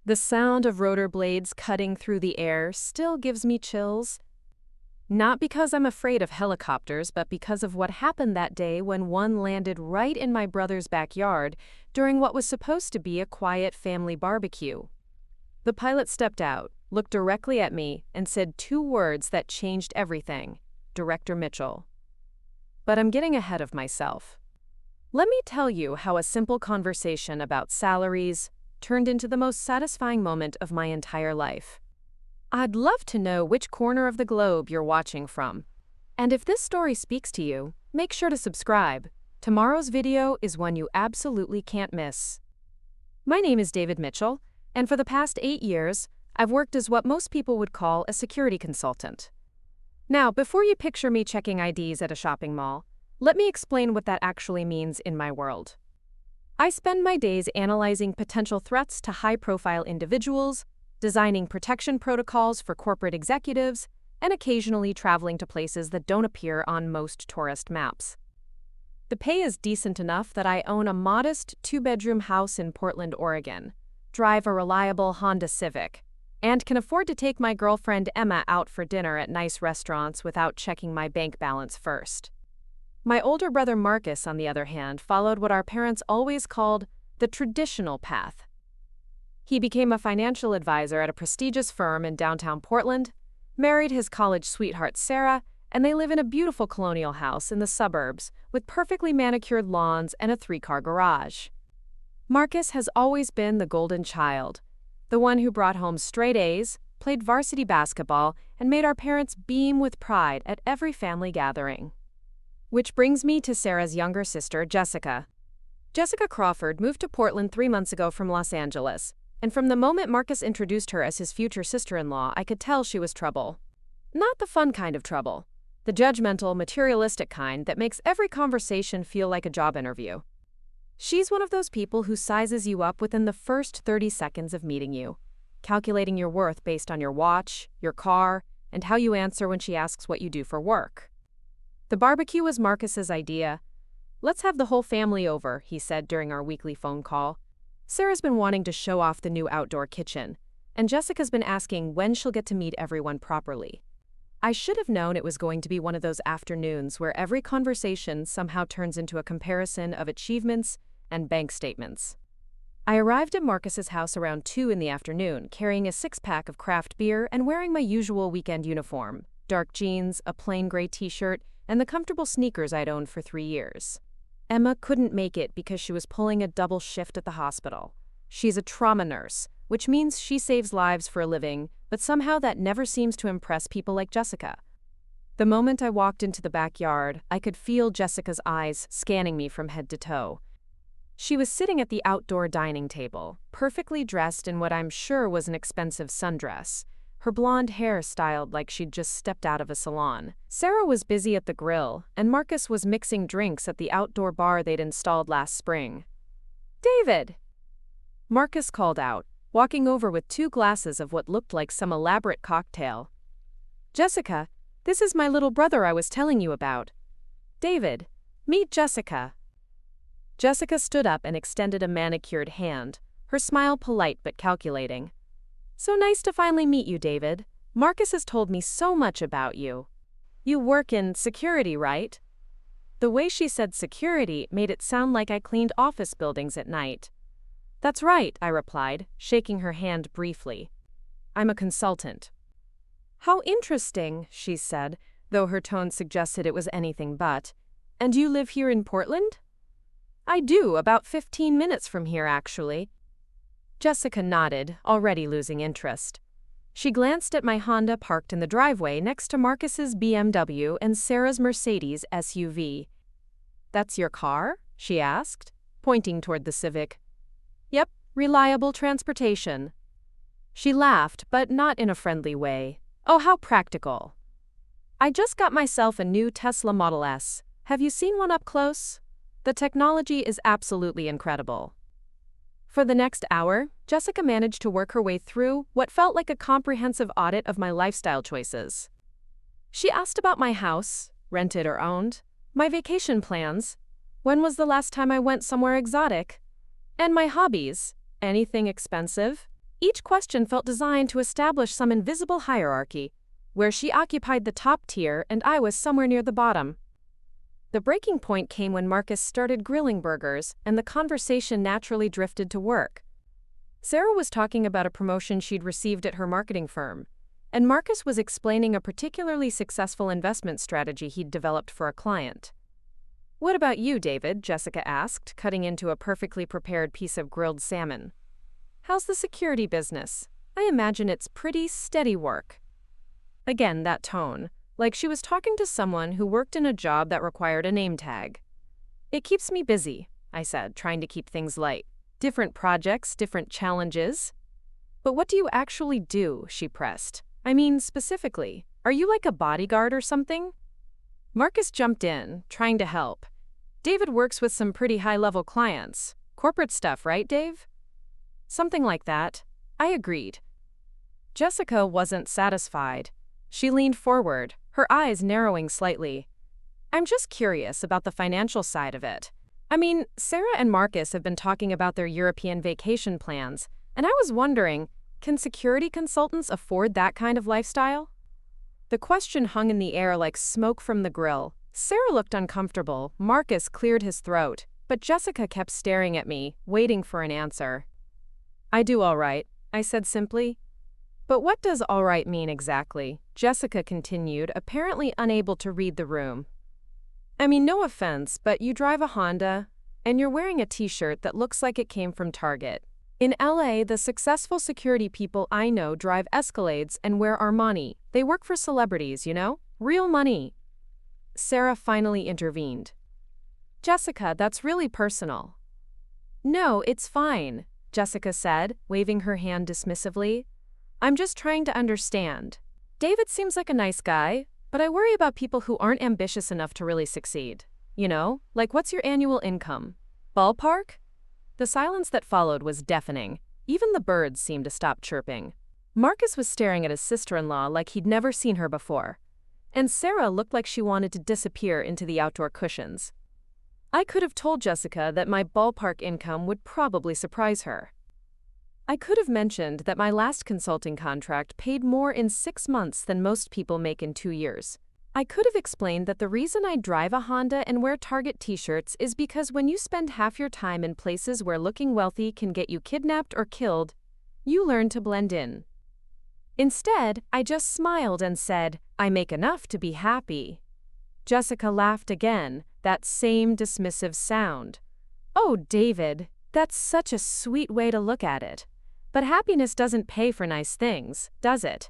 The sound of rotor blades cutting through the air still gives me chills. Not because I'm afraid of helicopters, but because of what happened that day when one landed right in my brother's backyard during what was supposed to be a quiet family barbecue. The pilot stepped out, looked directly at me, and said two words that changed everything: Director Mitchell. But I'm getting ahead of myself. Let me tell you how a simple conversation about salaries turned into the most satisfying moment of my entire life. I'd love to know which corner of the globe you're watching from. And if this story speaks to you, make sure to subscribe. Tomorrow's video is one you absolutely can't miss. My name is David Mitchell, and for the past 8 years, I've worked as what most people would call a security consultant. Now, before you picture me checking IDs at a shopping mall, let me explain what that actually means in my world. I spend my days analyzing potential threats to high-profile individuals, designing protection protocols for corporate executives, and occasionally traveling to places that don't appear on most tourist maps. The pay is decent enough that I own a modest 2-bedroom house in Portland, Oregon, drive a reliable Honda Civic, and can afford to take my girlfriend Emma out for dinner at nice restaurants without checking my bank balance first. My older brother Marcus, on the other hand, followed what our parents always called the traditional path. He became a financial advisor at a prestigious firm in downtown Portland, married his college sweetheart Sarah, and they live in a beautiful colonial house in the suburbs with perfectly manicured lawns and a 3-car garage. Marcus has always been the golden child, the one who brought home straight A's, played varsity basketball, and made our parents beam with pride at every family gathering. Which brings me to Sarah's younger sister, Jessica. Jessica Crawford moved to Portland 3 months ago from Los Angeles, and from the moment Marcus introduced her as his future sister-in-law, I could tell she was trouble. Not the fun kind of trouble, the judgmental, materialistic kind that makes every conversation feel like a job interview. She's one of those people who sizes you up within the first 30 seconds of meeting you, calculating your worth based on your watch, your car, and how you answer when she asks what you do for work. The barbecue was Marcus's idea. "Let's have the whole family over," he said during our weekly phone call. Sarah's been wanting to show off the new outdoor kitchen, and Jessica's been asking when she'll get to meet everyone properly. I should have known it was going to be one of those afternoons where every conversation somehow turns into a comparison of achievements and bank statements. I arrived at Marcus's house around 2 in the afternoon, carrying a 6-pack of craft beer and wearing my usual weekend uniform: dark jeans, a plain gray t-shirt, and the comfortable sneakers I'd owned for 3 years. Emma couldn't make it because she was pulling a double shift at the hospital. She's a trauma nurse, which means she saves lives for a living, but somehow that never seems to impress people like Jessica. The moment I walked into the backyard, I could feel Jessica's eyes scanning me from head to toe. She was sitting at the outdoor dining table, perfectly dressed in what I'm sure was an expensive sundress, her blonde hair styled like she'd just stepped out of a salon. Sarah was busy at the grill, and Marcus was mixing drinks at the outdoor bar they'd installed last spring. "David!" Marcus called out, walking over with 2 glasses of what looked like some elaborate cocktail. "Jessica, this is my little brother I was telling you about. David, meet Jessica." Jessica stood up and extended a manicured hand, her smile polite but calculating. "So nice to finally meet you, David. Marcus has told me so much about you. You work in security, right?" The way she said security made it sound like I cleaned office buildings at night. "That's right," I replied, shaking her hand briefly. "I'm a consultant." "How interesting," she said, though her tone suggested it was anything but. "And you live here in Portland?" "I do, about 15 minutes from here, actually." Jessica nodded, already losing interest. She glanced at my Honda parked in the driveway next to Marcus's BMW and Sarah's Mercedes SUV. "That's your car?" she asked, pointing toward the Civic. "Yep, reliable transportation." She laughed, but not in a friendly way. "Oh, how practical." "I just got myself a new Tesla Model S. Have you seen one up close? The technology is absolutely incredible." For the next hour, Jessica managed to work her way through what felt like a comprehensive audit of my lifestyle choices. She asked about my house, rented or owned, my vacation plans, when was the last time I went somewhere exotic, and my hobbies, anything expensive, Each question felt designed to establish some invisible hierarchy, where she occupied the top tier and I was somewhere near the bottom. The breaking point came when Marcus started grilling burgers, and the conversation naturally drifted to work. Sarah was talking about a promotion she'd received at her marketing firm, and Marcus was explaining a particularly successful investment strategy he'd developed for a client. "What about you, David?" Jessica asked, cutting into a perfectly prepared piece of grilled salmon. "How's the security business? I imagine it's pretty steady work." Again, that tone, like she was talking to someone who worked in a job that required a name tag. "It keeps me busy," I said, trying to keep things light. "Different projects, different challenges." "But what do you actually do?" she pressed. "I mean, specifically, are you like a bodyguard or something?" Marcus jumped in, trying to help. "David works with some pretty high-level clients. Corporate stuff, right, Dave?" "Something like that," I agreed. Jessica wasn't satisfied. She leaned forward, her eyes narrowing slightly. "I'm just curious about the financial side of it. I mean, Sarah and Marcus have been talking about their European vacation plans, and I was wondering, can security consultants afford that kind of lifestyle?" The question hung in the air like smoke from the grill. Sarah looked uncomfortable, Marcus cleared his throat, but Jessica kept staring at me, waiting for an answer. "I do all right," I said simply. "But what does all right mean exactly?" Jessica continued, apparently unable to read the room. "I mean, no offense, but you drive a Honda, and you're wearing a t-shirt that looks like it came from Target. In LA, the successful security people I know drive Escalades and wear Armani. They work for celebrities, you know? Real money." Sarah finally intervened. "Jessica, that's really personal." "No, it's fine," Jessica said, waving her hand dismissively. "I'm just trying to understand. David seems like a nice guy, but I worry about people who aren't ambitious enough to really succeed. You know, like what's your annual income? Ballpark?" The silence that followed was deafening. Even the birds seemed to stop chirping. Marcus was staring at his sister-in-law like he'd never seen her before, and Sarah looked like she wanted to disappear into the outdoor cushions. I could have told Jessica that my ballpark income would probably surprise her. I could have mentioned that my last consulting contract paid more in 6 months than most people make in 2 years. I could have explained that the reason I drive a Honda and wear Target t-shirts is because when you spend half your time in places where looking wealthy can get you kidnapped or killed, you learn to blend in. Instead, I just smiled and said, "I make enough to be happy." Jessica laughed again, that same dismissive sound. "Oh, David, that's such a sweet way to look at it. But happiness doesn't pay for nice things, does it?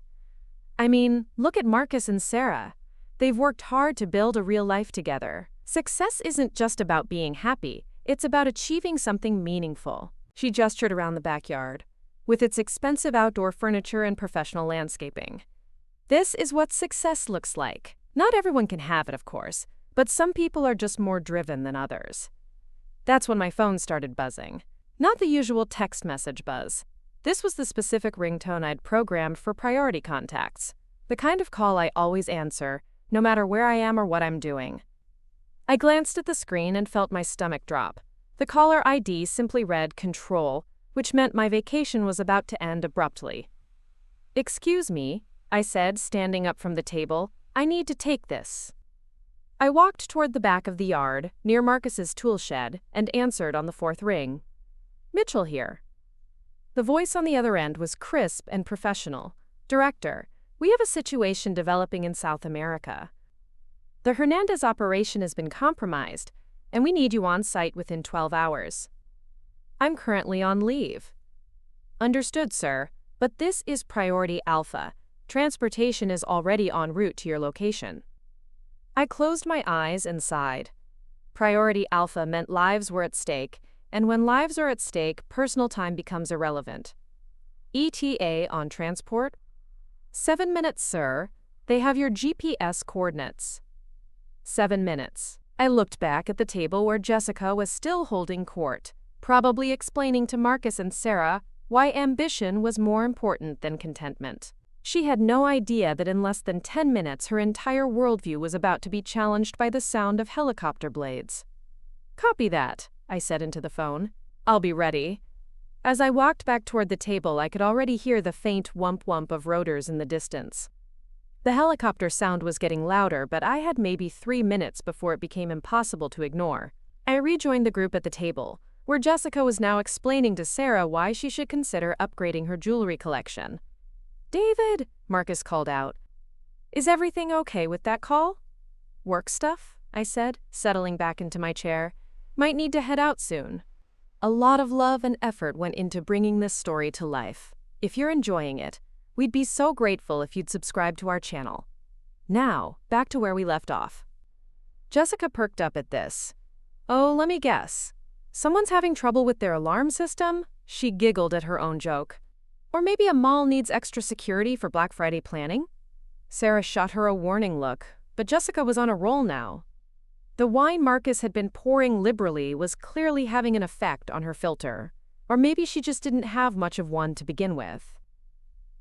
I mean, look at Marcus and Sarah. They've worked hard to build a real life together. Success isn't just about being happy, it's about achieving something meaningful." She gestured around the backyard, with its expensive outdoor furniture and professional landscaping. "This is what success looks like. Not everyone can have it, of course, but some people are just more driven than others." That's when my phone started buzzing. Not the usual text message buzz. This was the specific ringtone I'd programmed for priority contacts, the kind of call I always answer, no matter where I am or what I'm doing. I glanced at the screen and felt my stomach drop. The caller ID simply read "Control," which meant my vacation was about to end abruptly. "Excuse me," I said, standing up from the table. "I need to take this." I walked toward the back of the yard, near Marcus's tool shed, and answered on the 4th ring. "Mitchell here." The voice on the other end was crisp and professional. "Director, we have a situation developing in South America. The Hernandez operation has been compromised, and we need you on site within 12 hours. I'm currently on leave." "Understood, sir, but this is Priority Alpha. Transportation is already en route to your location." I closed my eyes and sighed. Priority Alpha meant lives were at stake, and when lives are at stake, personal time becomes irrelevant. "ETA on transport?" 7 minutes, sir. They have your GPS coordinates." 7 minutes. I looked back at the table where Jessica was still holding court, probably explaining to Marcus and Sarah why ambition was more important than contentment. She had no idea that in less than 10 minutes her entire worldview was about to be challenged by the sound of helicopter blades. "Copy that," I said into the phone. "I'll be ready." As I walked back toward the table, I could already hear the faint whump-whump of rotors in the distance. The helicopter sound was getting louder, but I had maybe 3 minutes before it became impossible to ignore. I rejoined the group at the table, where Jessica was now explaining to Sarah why she should consider upgrading her jewelry collection. "David," Marcus called out. "Is everything okay with that call?" "Work stuff," I said, settling back into my chair. "Might need to head out soon." A lot of love and effort went into bringing this story to life. If you're enjoying it, we'd be so grateful if you'd subscribe to our channel. Now, back to where we left off. Jessica perked up at this. "Oh, let me guess. Someone's having trouble with their alarm system?" She giggled at her own joke. "Or maybe a mall needs extra security for Black Friday planning?" Sarah shot her a warning look, but Jessica was on a roll now. The wine Marcus had been pouring liberally was clearly having an effect on her filter. Or maybe she just didn't have much of one to begin with.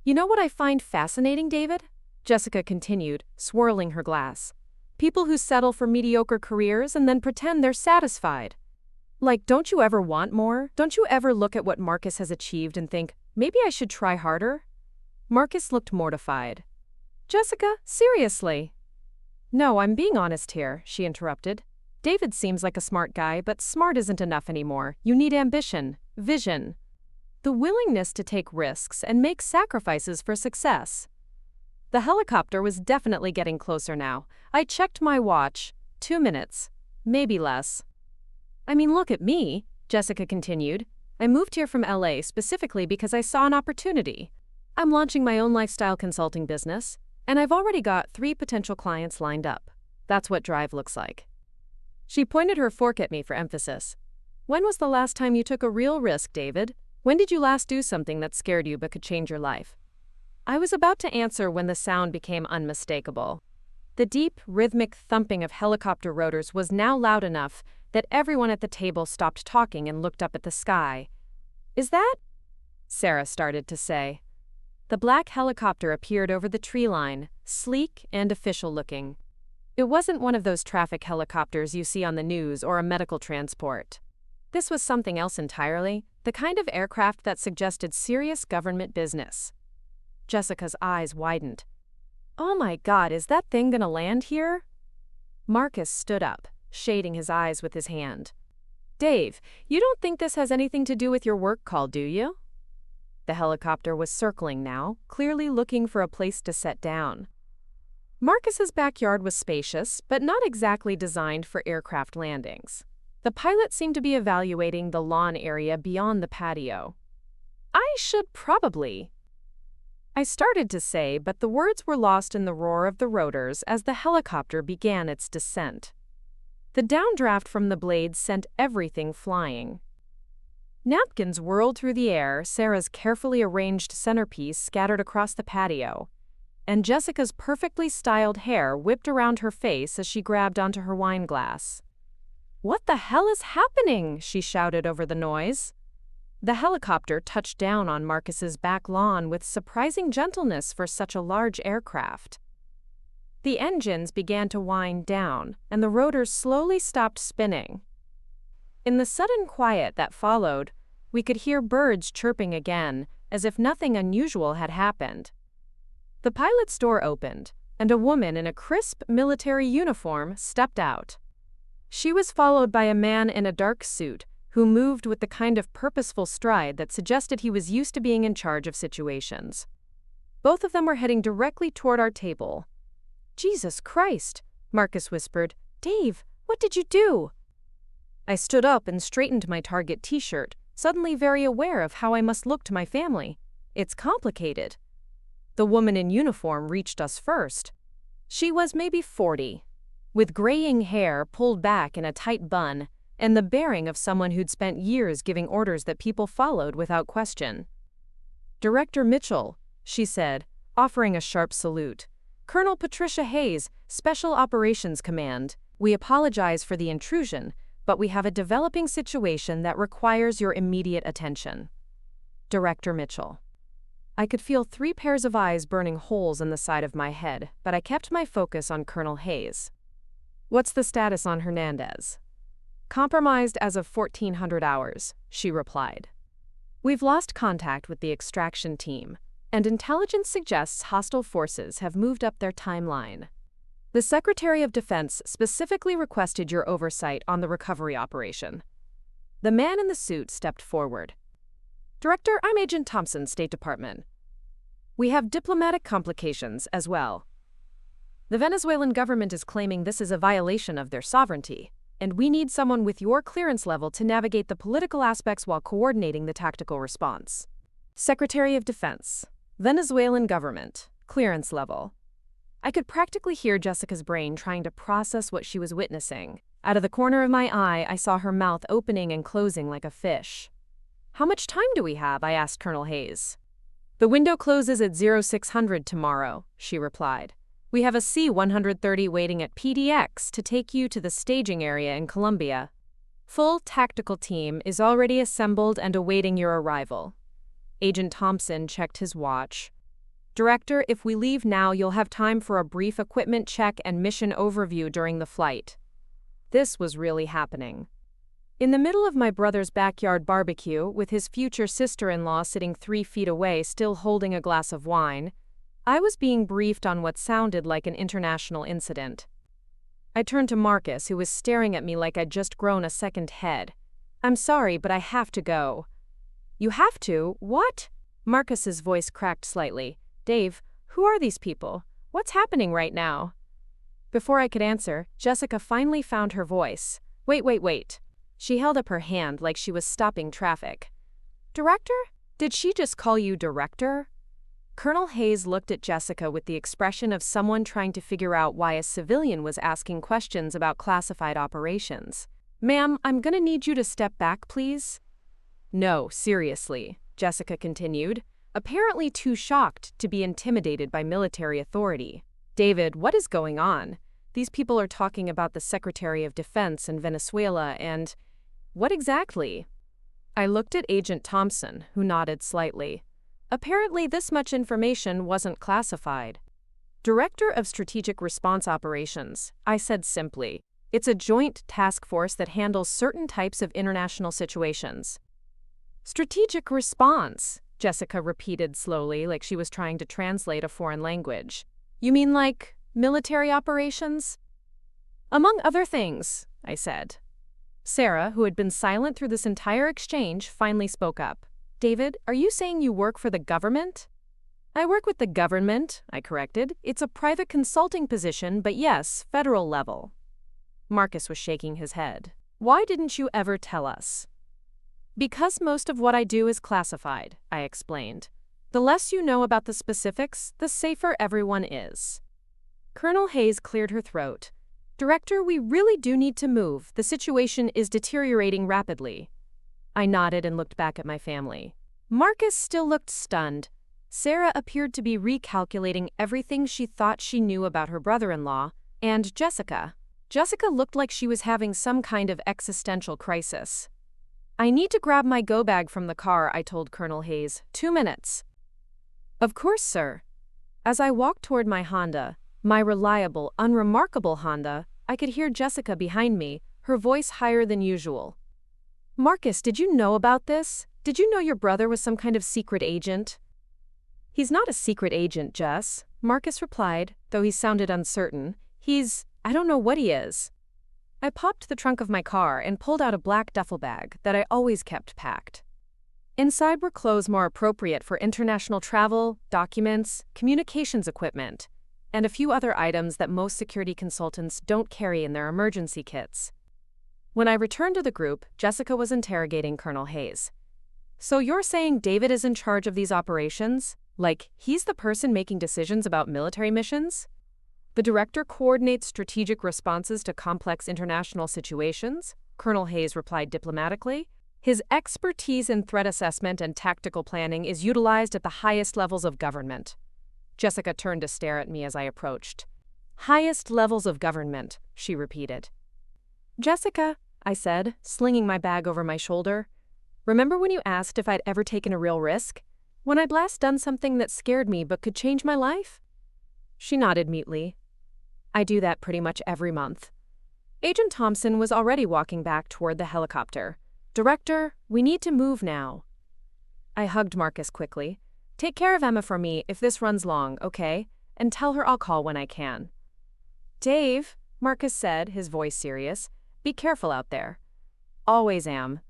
"You know what I find fascinating, David?" Jessica continued, swirling her glass. "People who settle for mediocre careers and then pretend they're satisfied. Like, don't you ever want more? Don't you ever look at what Marcus has achieved and think, maybe I should try harder?" Marcus looked mortified. "Jessica, seriously?" "No, I'm being honest here," she interrupted. "David seems like a smart guy, but smart isn't enough anymore. You need ambition, vision, the willingness to take risks and make sacrifices for success." The helicopter was definitely getting closer now. I checked my watch. 2 minutes. Maybe less. "I mean, look at me," Jessica continued. "I moved here from LA specifically because I saw an opportunity. I'm launching my own lifestyle consulting business, and I've already got 3 potential clients lined up. That's what drive looks like." She pointed her fork at me for emphasis. "When was the last time you took a real risk, David? When did you last do something that scared you but could change your life?" I was about to answer when the sound became unmistakable. The deep, rhythmic thumping of helicopter rotors was now loud enough that everyone at the table stopped talking and looked up at the sky. "Is that?" Sarah started to say. The black helicopter appeared over the tree line, sleek and official-looking. It wasn't one of those traffic helicopters you see on the news or a medical transport. This was something else entirely, the kind of aircraft that suggested serious government business. Jessica's eyes widened. "Oh my God, is that thing gonna land here?" Marcus stood up, shading his eyes with his hand. "Dave, you don't think this has anything to do with your work call, do you?" The helicopter was circling now, clearly looking for a place to set down. Marcus's backyard was spacious, but not exactly designed for aircraft landings. The pilot seemed to be evaluating the lawn area beyond the patio. "I should probably," I started to say, but the words were lost in the roar of the rotors as the helicopter began its descent. The downdraft from the blades sent everything flying. Napkins whirled through the air, Sarah's carefully arranged centerpiece scattered across the patio, and Jessica's perfectly styled hair whipped around her face as she grabbed onto her wine glass. "What the hell is happening?" she shouted over the noise. The helicopter touched down on Marcus's back lawn with surprising gentleness for such a large aircraft. The engines began to wind down, and the rotors slowly stopped spinning. In the sudden quiet that followed, we could hear birds chirping again, as if nothing unusual had happened. The pilot's door opened, and a woman in a crisp military uniform stepped out. She was followed by a man in a dark suit, who moved with the kind of purposeful stride that suggested he was used to being in charge of situations. Both of them were heading directly toward our table. "Jesus Christ," Marcus whispered. "Dave, what did you do?" I stood up and straightened my Target t-shirt, suddenly very aware of how I must look to my family. "It's complicated." The woman in uniform reached us first. She was maybe 40, with graying hair pulled back in a tight bun, and the bearing of someone who'd spent years giving orders that people followed without question. "Director Mitchell," she said, offering a sharp salute. "Colonel Patricia Hayes, Special Operations Command. We apologize for the intrusion, but we have a developing situation that requires your immediate attention." Director Mitchell. I could feel 3 pairs of eyes burning holes in the side of my head, but I kept my focus on Colonel Hayes. "What's the status on Hernandez?" "Compromised as of 1400 hours, she replied. We've lost contact with the extraction team, and intelligence suggests hostile forces have moved up their timeline. The Secretary of Defense specifically requested your oversight on the recovery operation. The man in the suit stepped forward. Director, I'm Agent Thompson, State Department. We have diplomatic complications as well. The Venezuelan government is claiming this is a violation of their sovereignty, and we need someone with your clearance level to navigate the political aspects while coordinating the tactical response. Secretary of Defense, Venezuelan government, clearance level. I could practically hear Jessica's brain trying to process what she was witnessing. Out of the corner of my eye, I saw her mouth opening and closing like a fish. How much time do we have? I asked Colonel Hayes. The window closes at 0600 tomorrow, she replied. We have a C-130 waiting at PDX to take you to the staging area in Colombia. Full tactical team is already assembled and awaiting your arrival. Agent Thompson checked his watch. Director, if we leave now, you'll have time for a brief equipment check and mission overview during the flight. This was really happening. In the middle of my brother's backyard barbecue, with his future sister-in-law sitting 3 feet away still holding a glass of wine, I was being briefed on what sounded like an international incident. I turned to Marcus, who was staring at me like I'd just grown a second head. I'm sorry, but I have to go. You have to? What? Marcus's voice cracked slightly. Dave, who are these people? What's happening right now? Before I could answer, Jessica finally found her voice. Wait. She held up her hand like she was stopping traffic. Director? Did she just call you director? Colonel Hayes looked at Jessica with the expression of someone trying to figure out why a civilian was asking questions about classified operations. Ma'am, I'm gonna need you to step back, please. No, seriously, Jessica continued, apparently too shocked to be intimidated by military authority. David, what is going on? These people are talking about the Secretary of Defense in Venezuela and… What exactly? I looked at Agent Thompson, who nodded slightly. Apparently this much information wasn't classified. Director of Strategic Response Operations, I said simply. It's a joint task force that handles certain types of international situations. Strategic response, Jessica repeated slowly like she was trying to translate a foreign language. You mean like military operations? Among other things, I said. Sarah, who had been silent through this entire exchange, finally spoke up. David, are you saying you work for the government? I work with the government, I corrected. It's a private consulting position, but yes, federal level. Marcus was shaking his head. Why didn't you ever tell us? Because most of what I do is classified, I explained. The less you know about the specifics, the safer everyone is. Colonel Hayes cleared her throat. Director, we really do need to move. The situation is deteriorating rapidly. I nodded and looked back at my family. Marcus still looked stunned. Sarah appeared to be recalculating everything she thought she knew about her brother-in-law, and Jessica. Jessica looked like she was having some kind of existential crisis. I need to grab my go bag from the car, I told Colonel Hayes. 2 minutes. Of course, sir. As I walked toward my Honda, my reliable, unremarkable Honda, I could hear Jessica behind me, her voice higher than usual. Marcus, did you know about this? Did you know your brother was some kind of secret agent? He's not a secret agent, Jess, Marcus replied, though he sounded uncertain. I don't know what he is. I popped the trunk of my car and pulled out a black duffel bag that I always kept packed. Inside were clothes more appropriate for international travel, documents, communications equipment, and a few other items that most security consultants don't carry in their emergency kits. When I returned to the group, Jessica was interrogating Colonel Hayes. So you're saying David is in charge of these operations? Like, he's the person making decisions about military missions? The director coordinates strategic responses to complex international situations, Colonel Hayes replied diplomatically. His expertise in threat assessment and tactical planning is utilized at the highest levels of government. Jessica turned to stare at me as I approached. Highest levels of government, she repeated. Jessica, I said, slinging my bag over my shoulder. Remember when you asked if I'd ever taken a real risk? When I'd last done something that scared me but could change my life? She nodded mutely. I do that pretty much every month. Agent Thompson was already walking back toward the helicopter. Director, we need to move now. I hugged Marcus quickly. Take care of Emma for me if this runs long, okay? And tell her I'll call when I can. Dave, Marcus said, his voice serious, be careful out there. Always am.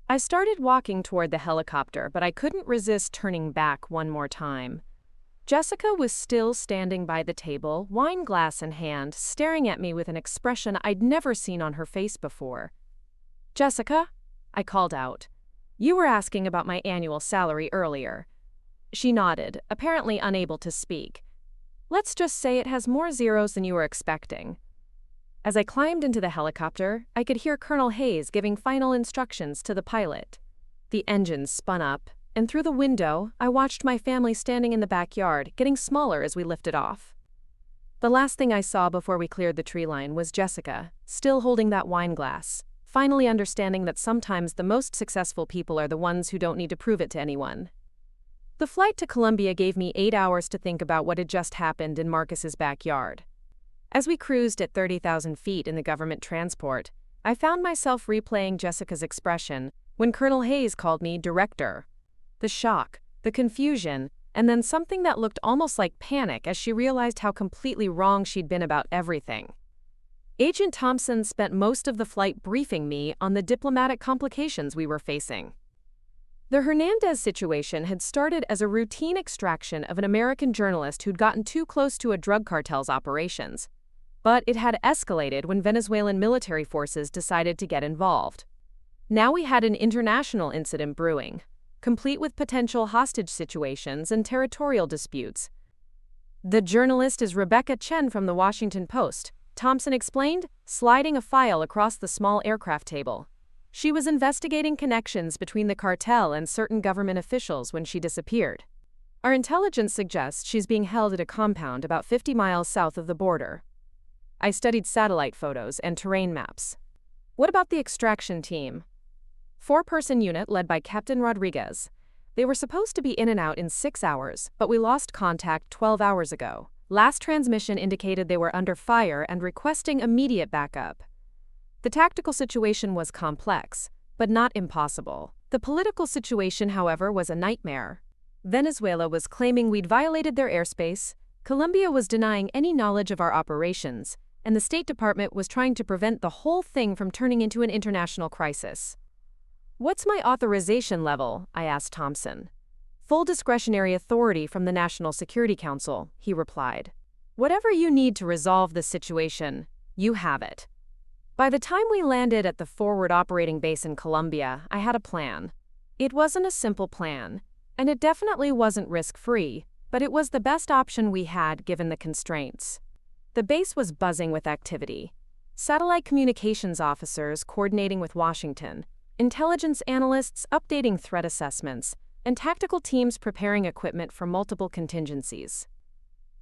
I started walking toward the helicopter, but I couldn't resist turning back one more time. Jessica was still standing by the table, wine glass in hand, staring at me with an expression I'd never seen on her face before. Jessica, I called out. You were asking about my annual salary earlier. She nodded, apparently unable to speak. Let's just say it has more zeros than you were expecting. As I climbed into the helicopter, I could hear Colonel Hayes giving final instructions to the pilot. The engines spun up, and through the window, I watched my family standing in the backyard, getting smaller as we lifted off. The last thing I saw before we cleared the tree line was Jessica, still holding that wine glass, finally understanding that sometimes the most successful people are the ones who don't need to prove it to anyone. The flight to Colombia gave me 8 hours to think about what had just happened in Marcus's backyard. As we cruised at 30,000 feet in the government transport, I found myself replaying Jessica's expression when Colonel Hayes called me director. The shock, the confusion, and then something that looked almost like panic as she realized how completely wrong she'd been about everything. Agent Thompson spent most of the flight briefing me on the diplomatic complications we were facing. The Hernandez situation had started as a routine extraction of an American journalist who'd gotten too close to a drug cartel's operations. But it had escalated when Venezuelan military forces decided to get involved. Now we had an international incident brewing, complete with potential hostage situations and territorial disputes. The journalist is Rebecca Chen from the Washington Post, Thompson explained, sliding a file across the small aircraft table. She was investigating connections between the cartel and certain government officials when she disappeared. Our intelligence suggests she's being held at a compound about 50 miles south of the border. I studied satellite photos and terrain maps. What about the extraction team? 4-person unit led by Captain Rodriguez. They were supposed to be in and out in 6 hours, but we lost contact 12 hours ago. Last transmission indicated they were under fire and requesting immediate backup. The tactical situation was complex, but not impossible. The political situation, however, was a nightmare. Venezuela was claiming we'd violated their airspace, Colombia was denying any knowledge of our operations, and the State Department was trying to prevent the whole thing from turning into an international crisis. What's my authorization level? I asked Thompson. Full discretionary authority from the National Security Council, he replied. Whatever you need to resolve the situation, you have it. By the time we landed at the forward operating base in Colombia, I had a plan. It wasn't a simple plan, and it definitely wasn't risk-free, but it was the best option we had given the constraints. The base was buzzing with activity. Satellite communications officers coordinating with Washington, intelligence analysts updating threat assessments, and tactical teams preparing equipment for multiple contingencies.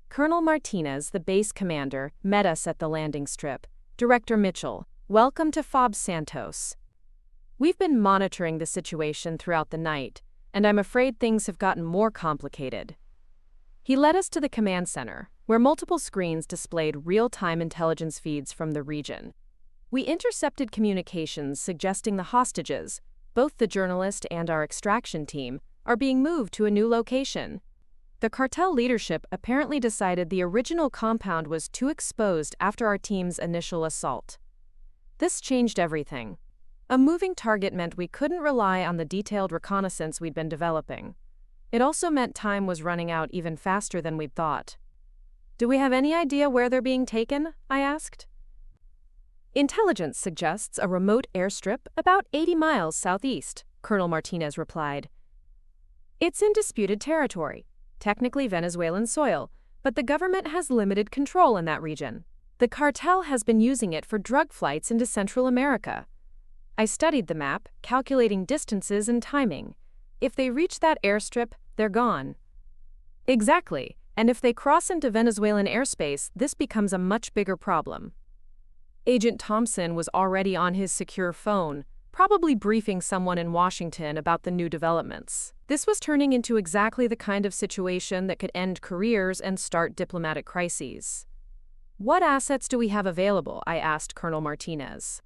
Colonel Martinez, the base commander, met us at the landing strip. Director Mitchell, welcome to FOB Santos. We've been monitoring the situation throughout the night, and I'm afraid things have gotten more complicated. He led us to the command center, where multiple screens displayed real-time intelligence feeds from the region. We intercepted communications suggesting the hostages, both the journalist and our extraction team, are being moved to a new location. The cartel leadership apparently decided the original compound was too exposed after our team's initial assault. This changed everything. A moving target meant we couldn't rely on the detailed reconnaissance we'd been developing. It also meant time was running out even faster than we'd thought. Do we have any idea where they're being taken? I asked. Intelligence suggests a remote airstrip about 80 miles southeast, Colonel Martinez replied. It's in disputed territory, technically Venezuelan soil, but the government has limited control in that region. The cartel has been using it for drug flights into Central America. I studied the map, calculating distances and timing. If they reach that airstrip, they're gone. Exactly, and if they cross into Venezuelan airspace, this becomes a much bigger problem. Agent Thompson was already on his secure phone, probably briefing someone in Washington about the new developments. This was turning into exactly the kind of situation that could end careers and start diplomatic crises. What assets do we have available? I asked Colonel Martinez.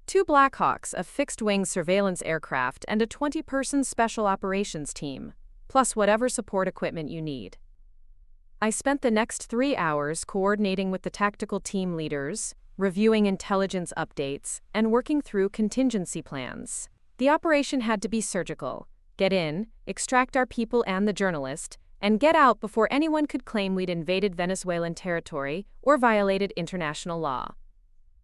2 Blackhawks, a fixed-wing surveillance aircraft, and a 20-person special operations team, plus whatever support equipment you need. I spent the next 3 hours coordinating with the tactical team leaders, reviewing intelligence updates, and working through contingency plans. The operation had to be surgical: get in, extract our people and the journalist, and get out before anyone could claim we'd invaded Venezuelan territory or violated international law.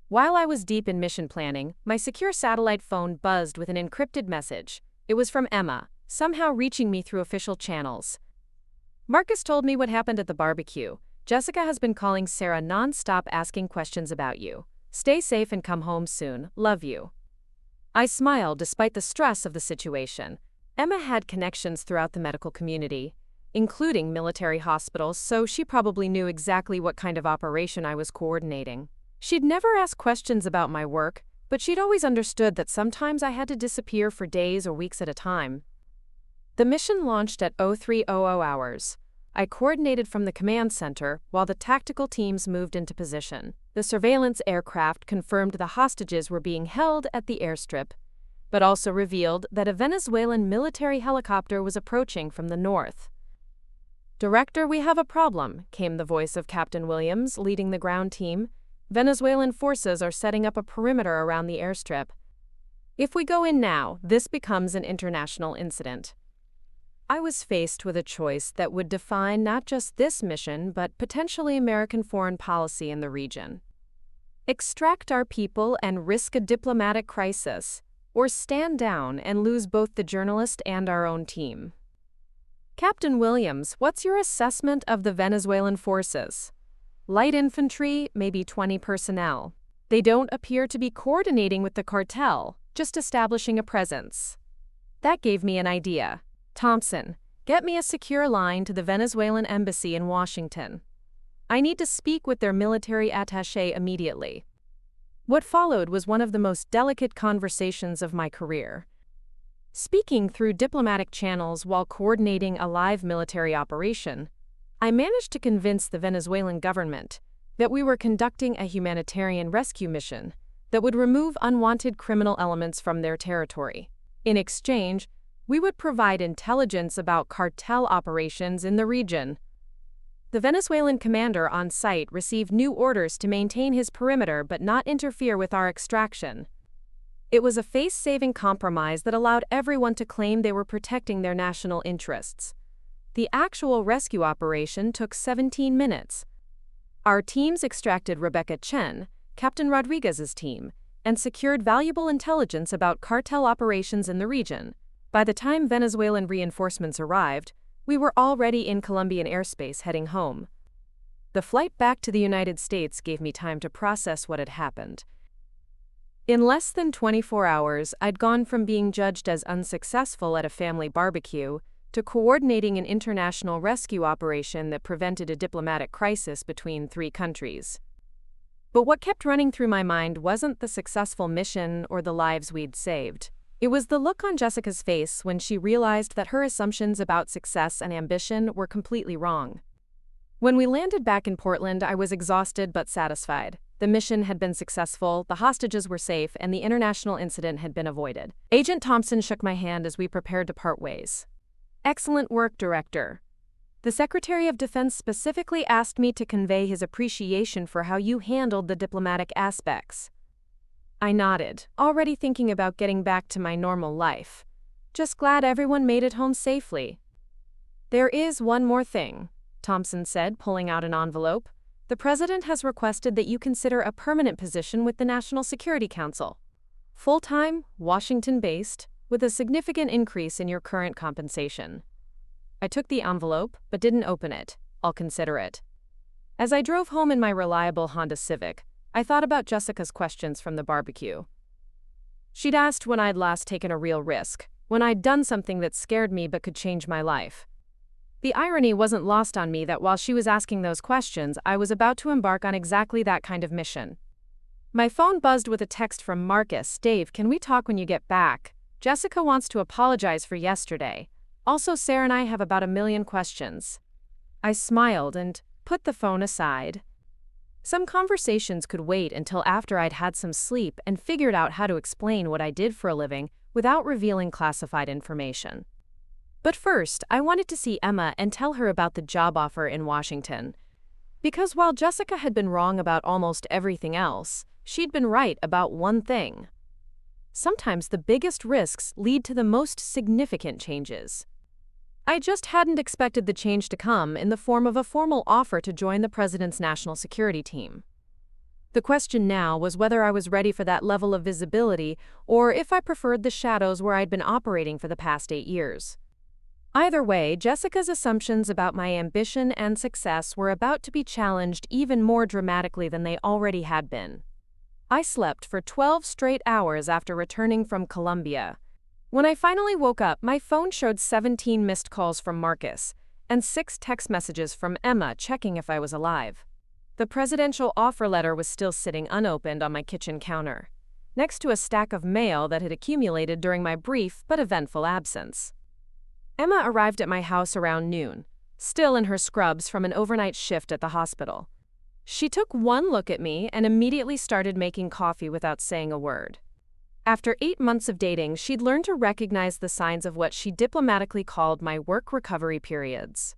While I was deep in mission planning, my secure satellite phone buzzed with an encrypted message. It was from Emma, somehow reaching me through official channels. Marcus told me what happened at the barbecue. Jessica has been calling Sarah non-stop asking questions about you. Stay safe and come home soon. Love you. I smiled despite the stress of the situation. Emma had connections throughout the medical community, including military hospitals, so she probably knew exactly what kind of operation I was coordinating. She'd never asked questions about my work, but she'd always understood that sometimes I had to disappear for days or weeks at a time. The mission launched at 0300 hours. I coordinated from the command center while the tactical teams moved into position. The surveillance aircraft confirmed the hostages were being held at the airstrip, but also revealed that a Venezuelan military helicopter was approaching from the north. "Director, we have a problem," came the voice of Captain Williams, leading the ground team. "Venezuelan forces are setting up a perimeter around the airstrip. If we go in now, this becomes an international incident." I was faced with a choice that would define not just this mission, but potentially American foreign policy in the region. Extract our people and risk a diplomatic crisis, or stand down and lose both the journalist and our own team. "Captain Williams, what's your assessment of the Venezuelan forces?" "Light infantry, maybe 20 personnel. They don't appear to be coordinating with the cartel, just establishing a presence." That gave me an idea. "Thompson, get me a secure line to the Venezuelan embassy in Washington. I need to speak with their military attaché immediately." What followed was one of the most delicate conversations of my career. Speaking through diplomatic channels while coordinating a live military operation, I managed to convince the Venezuelan government that we were conducting a humanitarian rescue mission that would remove unwanted criminal elements from their territory. In exchange, we would provide intelligence about cartel operations in the region. The Venezuelan commander on site received new orders to maintain his perimeter but not interfere with our extraction. It was a face-saving compromise that allowed everyone to claim they were protecting their national interests. The actual rescue operation took 17 minutes. Our teams extracted Rebecca Chen, Captain Rodriguez's team, and secured valuable intelligence about cartel operations in the region. By the time Venezuelan reinforcements arrived, we were already in Colombian airspace heading home. The flight back to the United States gave me time to process what had happened. In less than 24 hours, I'd gone from being judged as unsuccessful at a family barbecue to coordinating an international rescue operation that prevented a diplomatic crisis between 3 countries. But what kept running through my mind wasn't the successful mission or the lives we'd saved. It was the look on Jessica's face when she realized that her assumptions about success and ambition were completely wrong. When we landed back in Portland, I was exhausted but satisfied. The mission had been successful, the hostages were safe, and the international incident had been avoided. Agent Thompson shook my hand as we prepared to part ways. "Excellent work, Director. The Secretary of Defense specifically asked me to convey his appreciation for how you handled the diplomatic aspects." I nodded, already thinking about getting back to my normal life. Just glad everyone made it home safely. "There is one more thing," Thompson said, pulling out an envelope. "The President has requested that you consider a permanent position with the National Security Council. Full-time, Washington-based, with a significant increase in your current compensation." I took the envelope, but didn't open it. "I'll consider it." As I drove home in my reliable Honda Civic, I thought about Jessica's questions from the barbecue. She'd asked when I'd last taken a real risk, when I'd done something that scared me but could change my life. The irony wasn't lost on me that while she was asking those questions, I was about to embark on exactly that kind of mission. My phone buzzed with a text from Marcus. "Dave, can we talk when you get back? Jessica wants to apologize for yesterday. Also, Sarah and I have about 1 million questions." I smiled and put the phone aside. Some conversations could wait until after I'd had some sleep and figured out how to explain what I did for a living without revealing classified information. But first, I wanted to see Emma and tell her about the job offer in Washington. Because while Jessica had been wrong about almost everything else, she'd been right about one thing. Sometimes the biggest risks lead to the most significant changes. I just hadn't expected the change to come in the form of a formal offer to join the president's national security team. The question now was whether I was ready for that level of visibility or if I preferred the shadows where I'd been operating for the past 8 years. Either way, Jessica's assumptions about my ambition and success were about to be challenged even more dramatically than they already had been. I slept for 12 straight hours after returning from Colombia. When I finally woke up, my phone showed 17 missed calls from Marcus and 6 text messages from Emma checking if I was alive. The presidential offer letter was still sitting unopened on my kitchen counter, next to a stack of mail that had accumulated during my brief but eventful absence. Emma arrived at my house around noon, still in her scrubs from an overnight shift at the hospital. She took one look at me and immediately started making coffee without saying a word. After 8 months of dating, she'd learned to recognize the signs of what she diplomatically called my work recovery periods.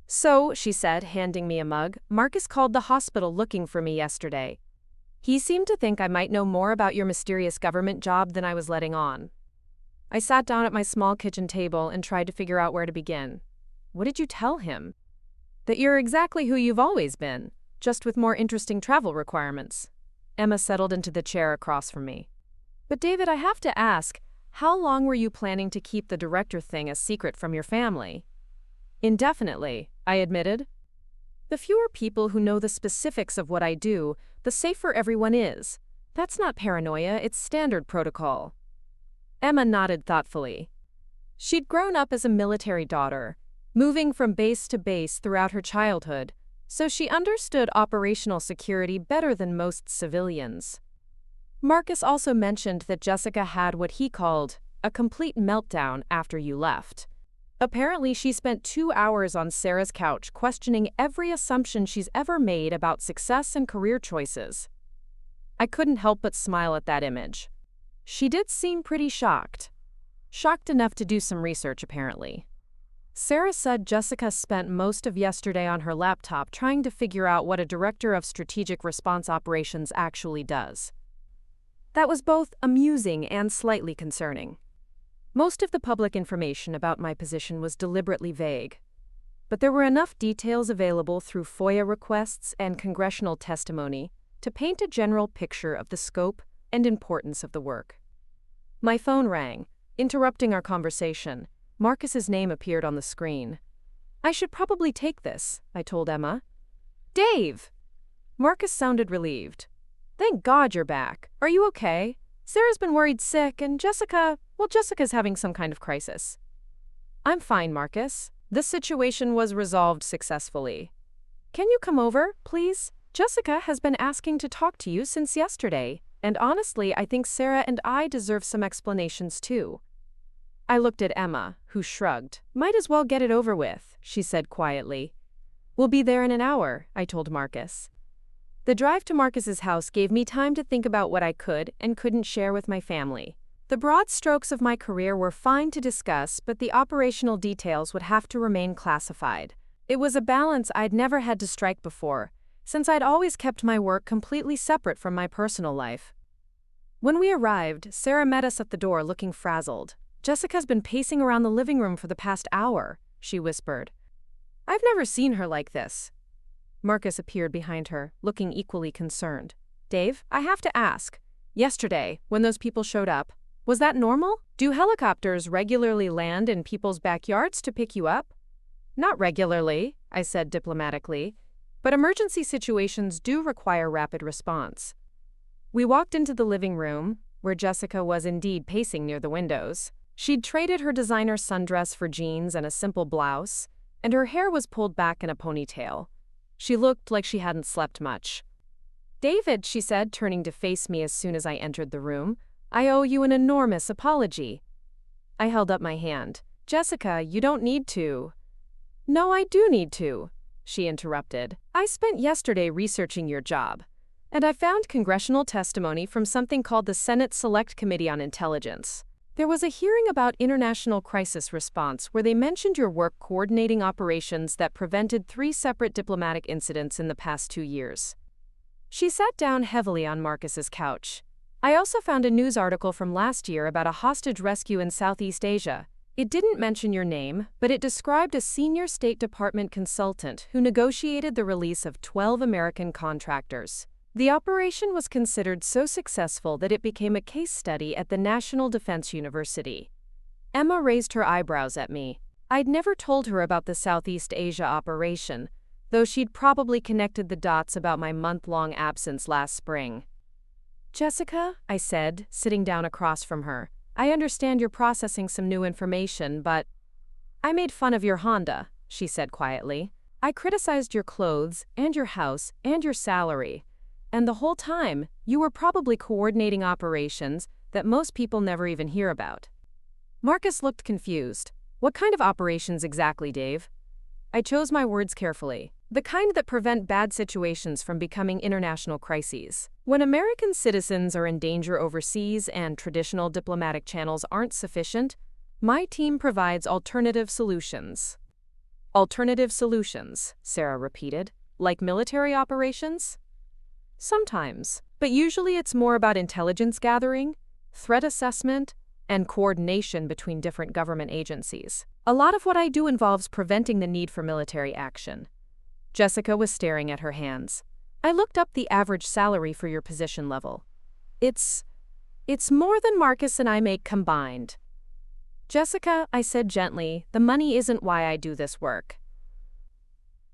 "So," she said, handing me a mug, "Marcus called the hospital looking for me yesterday. He seemed to think I might know more about your mysterious government job than I was letting on." I sat down at my small kitchen table and tried to figure out where to begin. "What did you tell him?" "That you're exactly who you've always been, just with more interesting travel requirements." Emma settled into the chair across from me. "But David, I have to ask, how long were you planning to keep the director thing a secret from your family?" "Indefinitely," I admitted. "The fewer people who know the specifics of what I do, the safer everyone is. That's not paranoia, it's standard protocol." Emma nodded thoughtfully. She'd grown up as a military daughter, moving from base to base throughout her childhood, so she understood operational security better than most civilians. Marcus also mentioned that Jessica had what he called a complete meltdown after you left. Apparently, she spent 2 hours on Sarah's couch questioning every assumption she's ever made about success and career choices. I couldn't help but smile at that image. She did seem pretty shocked. Shocked enough to do some research, apparently. Sarah said Jessica spent most of yesterday on her laptop trying to figure out what a director of strategic response operations actually does. That was both amusing and slightly concerning. Most of the public information about my position was deliberately vague, but there were enough details available through FOIA requests and congressional testimony to paint a general picture of the scope and importance of the work. My phone rang, interrupting our conversation. Marcus's name appeared on the screen. "I should probably take this," I told Emma. "Dave!" Marcus sounded relieved. "Thank God you're back. Are you okay? Sarah's been worried sick, and Jessica's having some kind of crisis." "I'm fine, Marcus. This situation was resolved successfully. Can you come over, please? Jessica has been asking to talk to you since yesterday, and honestly, I think Sarah and I deserve some explanations too." I looked at Emma, who shrugged. "Might as well get it over with," she said quietly. "We'll be there in an hour," I told Marcus. The drive to Marcus's house gave me time to think about what I could and couldn't share with my family. The broad strokes of my career were fine to discuss, but the operational details would have to remain classified. It was a balance I'd never had to strike before, since I'd always kept my work completely separate from my personal life. When we arrived, Sarah met us at the door looking frazzled. "Jessica's been pacing around the living room for the past hour," she whispered. "I've never seen her like this." Marcus appeared behind her, looking equally concerned. "Dave, I have to ask. Yesterday, when those people showed up, was that normal? Do helicopters regularly land in people's backyards to pick you up?" "Not regularly," I said diplomatically, "but emergency situations do require rapid response." We walked into the living room, where Jessica was indeed pacing near the windows. She'd traded her designer sundress for jeans and a simple blouse, and her hair was pulled back in a ponytail. She looked like she hadn't slept much. "David," she said, turning to face me as soon as I entered the room, "I owe you an enormous apology." I held up my hand. "Jessica, you don't need to." "No, I do need to." she interrupted. "I spent yesterday researching your job, and I found congressional testimony from something called the Senate Select Committee on Intelligence. There was a hearing about international crisis response where they mentioned your work coordinating operations that prevented 3 separate diplomatic incidents in the past 2 years." She sat down heavily on Marcus's couch. "I also found a news article from last year about a hostage rescue in Southeast Asia. It didn't mention your name, but it described a senior State Department consultant who negotiated the release of 12 American contractors. The operation was considered so successful that it became a case study at the National Defense University." Emma raised her eyebrows at me. I'd never told her about the Southeast Asia operation, though she'd probably connected the dots about my month-long absence last spring. "Jessica," I said, sitting down across from her, "I understand you're processing some new information, but—" "I made fun of your Honda," she said quietly. "I criticized your clothes, and your house, and your salary. And the whole time, you were probably coordinating operations that most people never even hear about." Marcus looked confused. "What kind of operations exactly, Dave?" I chose my words carefully. "The kind that prevent bad situations from becoming international crises. When American citizens are in danger overseas and traditional diplomatic channels aren't sufficient, my team provides alternative solutions." "Alternative solutions," Sarah repeated. "Like military operations?" "Sometimes, but usually it's more about intelligence gathering, threat assessment, and coordination between different government agencies. A lot of what I do involves preventing the need for military action." Jessica was staring at her hands. "I looked up the average salary for your position level. It's more than Marcus and I make combined." "Jessica," I said gently, "the money isn't why I do this work."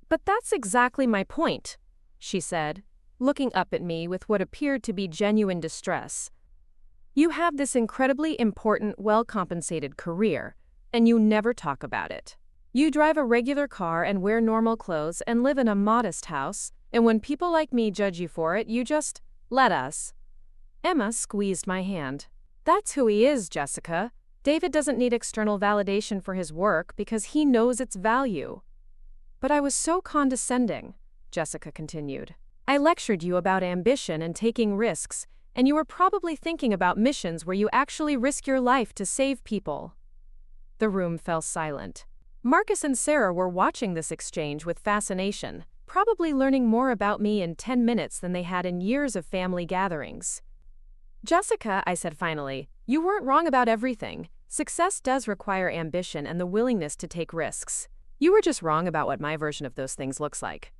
"But that's exactly my point," she said, looking up at me with what appeared to be genuine distress. "You have this incredibly important, well-compensated career, and you never talk about it. You drive a regular car and wear normal clothes and live in a modest house, and when people like me judge you for it, you just let us." Emma squeezed my hand. "That's who he is, Jessica. David doesn't need external validation for his work because he knows its value." "But I was so condescending," Jessica continued. "I lectured you about ambition and taking risks, and you were probably thinking about missions where you actually risk your life to save people." The room fell silent. Marcus and Sarah were watching this exchange with fascination, probably learning more about me in 10 minutes than they had in years of family gatherings. "Jessica," I said finally, "you weren't wrong about everything. Success does require ambition and the willingness to take risks. You were just wrong about what my version of those things looks like."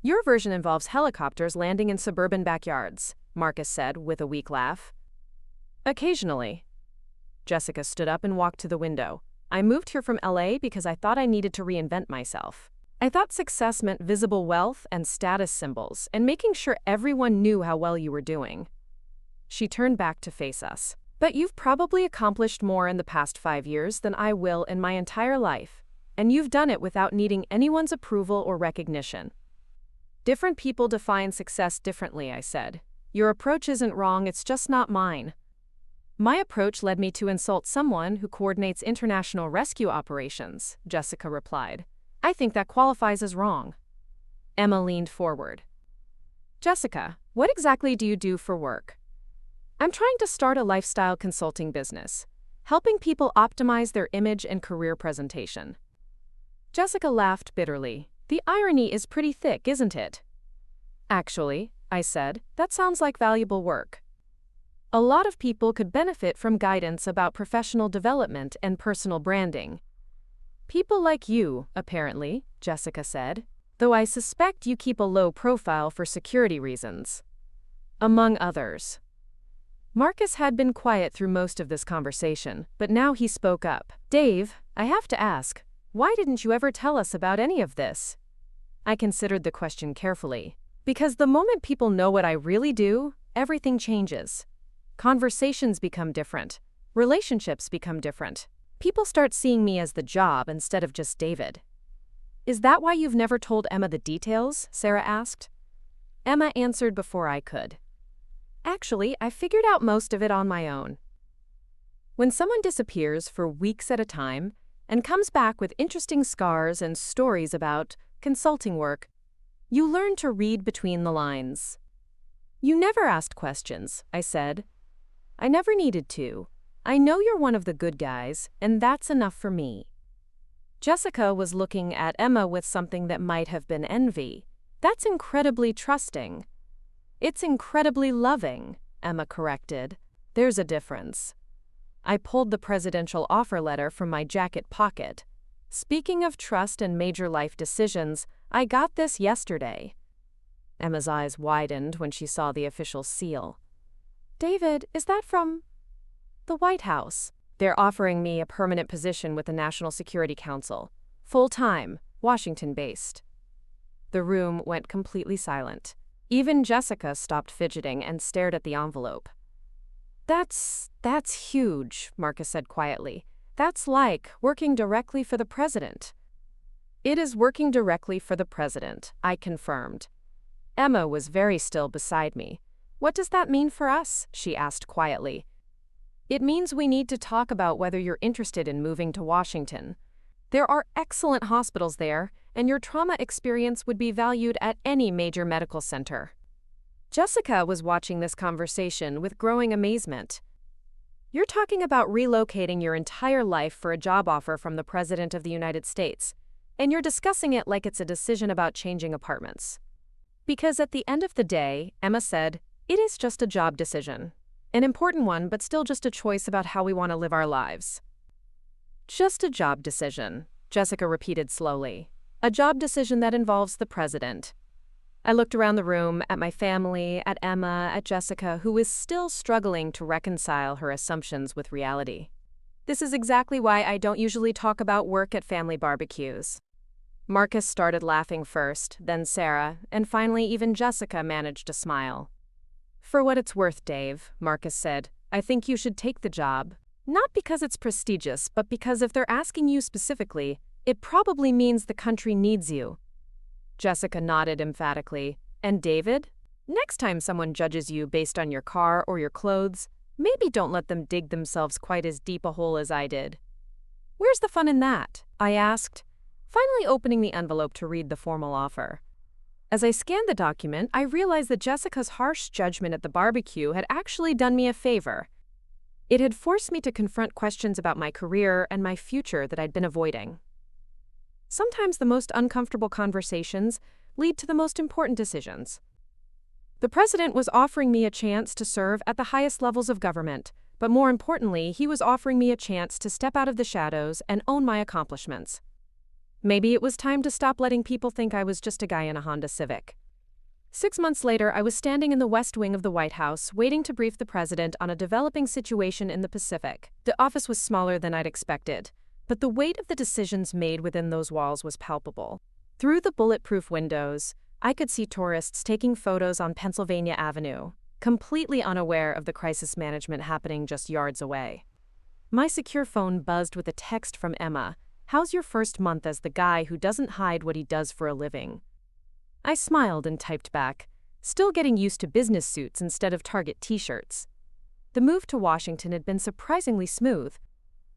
"Your version involves helicopters landing in suburban backyards," Marcus said with a weak laugh. "Occasionally." Jessica stood up and walked to the window. "I moved here from LA because I thought I needed to reinvent myself. I thought success meant visible wealth and status symbols and making sure everyone knew how well you were doing." She turned back to face us. "But you've probably accomplished more in the past 5 years than I will in my entire life, and you've done it without needing anyone's approval or recognition." "Different people define success differently," I said. "Your approach isn't wrong, it's just not mine." "My approach led me to insult someone who coordinates international rescue operations," Jessica replied. "I think that qualifies as wrong." Emma leaned forward. "Jessica, what exactly do you do for work?" "I'm trying to start a lifestyle consulting business, helping people optimize their image and career presentation." Jessica laughed bitterly. "The irony is pretty thick, isn't it?" "Actually," I said, "that sounds like valuable work. A lot of people could benefit from guidance about professional development and personal branding." "People like you, apparently," Jessica said, "though I suspect you keep a low profile for security reasons." "Among others." Marcus had been quiet through most of this conversation, but now he spoke up. "Dave, I have to ask, why didn't you ever tell us about any of this?" I considered the question carefully. "Because the moment people know what I really do, everything changes. Conversations become different. Relationships become different. People start seeing me as the job instead of just David." "Is that why you've never told Emma the details?" Sarah asked. Emma answered before I could. "Actually, I figured out most of it on my own. When someone disappears for weeks at a time and comes back with interesting scars and stories about consulting work. You learn to read between the lines. You never asked questions, I said. I never needed to. I know you're one of the good guys, and that's enough for me. Jessica was looking at Emma with something that might have been envy. That's incredibly trusting. It's incredibly loving, Emma corrected. There's a difference. I pulled the presidential offer letter from my jacket pocket. Speaking of trust and major life decisions, I got this yesterday. Emma's eyes widened when she saw the official seal. David, is that from the White House? They're offering me a permanent position with the National Security Council. Full-time, Washington-based. The room went completely silent. Even Jessica stopped fidgeting and stared at the envelope. That's huge, Marcus said quietly. That's like working directly for the president. It is working directly for the president, I confirmed. Emma was very still beside me. What does that mean for us? She asked quietly. It means we need to talk about whether you're interested in moving to Washington. There are excellent hospitals there, and your trauma experience would be valued at any major medical center. Jessica was watching this conversation with growing amazement. You're talking about relocating your entire life for a job offer from the President of the United States, and you're discussing it like it's a decision about changing apartments. Because at the end of the day, Emma said, it is just a job decision. An important one, but still just a choice about how we want to live our lives. Just a job decision, Jessica repeated slowly. A job decision that involves the president. I looked around the room, at my family, at Emma, at Jessica, who was still struggling to reconcile her assumptions with reality. This is exactly why I don't usually talk about work at family barbecues. Marcus started laughing first, then Sarah, and finally even Jessica managed to smile. For what it's worth, Dave, Marcus said, I think you should take the job. Not because it's prestigious, but because if they're asking you specifically, it probably means the country needs you. Jessica nodded emphatically. And David? Next time someone judges you based on your car or your clothes, maybe don't let them dig themselves quite as deep a hole as I did. Where's the fun in that? I asked, finally opening the envelope to read the formal offer. As I scanned the document, I realized that Jessica's harsh judgment at the barbecue had actually done me a favor. It had forced me to confront questions about my career and my future that I'd been avoiding. Sometimes the most uncomfortable conversations lead to the most important decisions. The president was offering me a chance to serve at the highest levels of government, but more importantly, he was offering me a chance to step out of the shadows and own my accomplishments. Maybe it was time to stop letting people think I was just a guy in a Honda Civic. 6 months later, I was standing in the West Wing of the White House, waiting to brief the president on a developing situation in the Pacific. The office was smaller than I'd expected, but the weight of the decisions made within those walls was palpable. Through the bulletproof windows, I could see tourists taking photos on Pennsylvania Avenue, completely unaware of the crisis management happening just yards away. My secure phone buzzed with a text from Emma. How's your first month as the guy who doesn't hide what he does for a living? I smiled and typed back, still getting used to business suits instead of Target t-shirts. The move to Washington had been surprisingly smooth.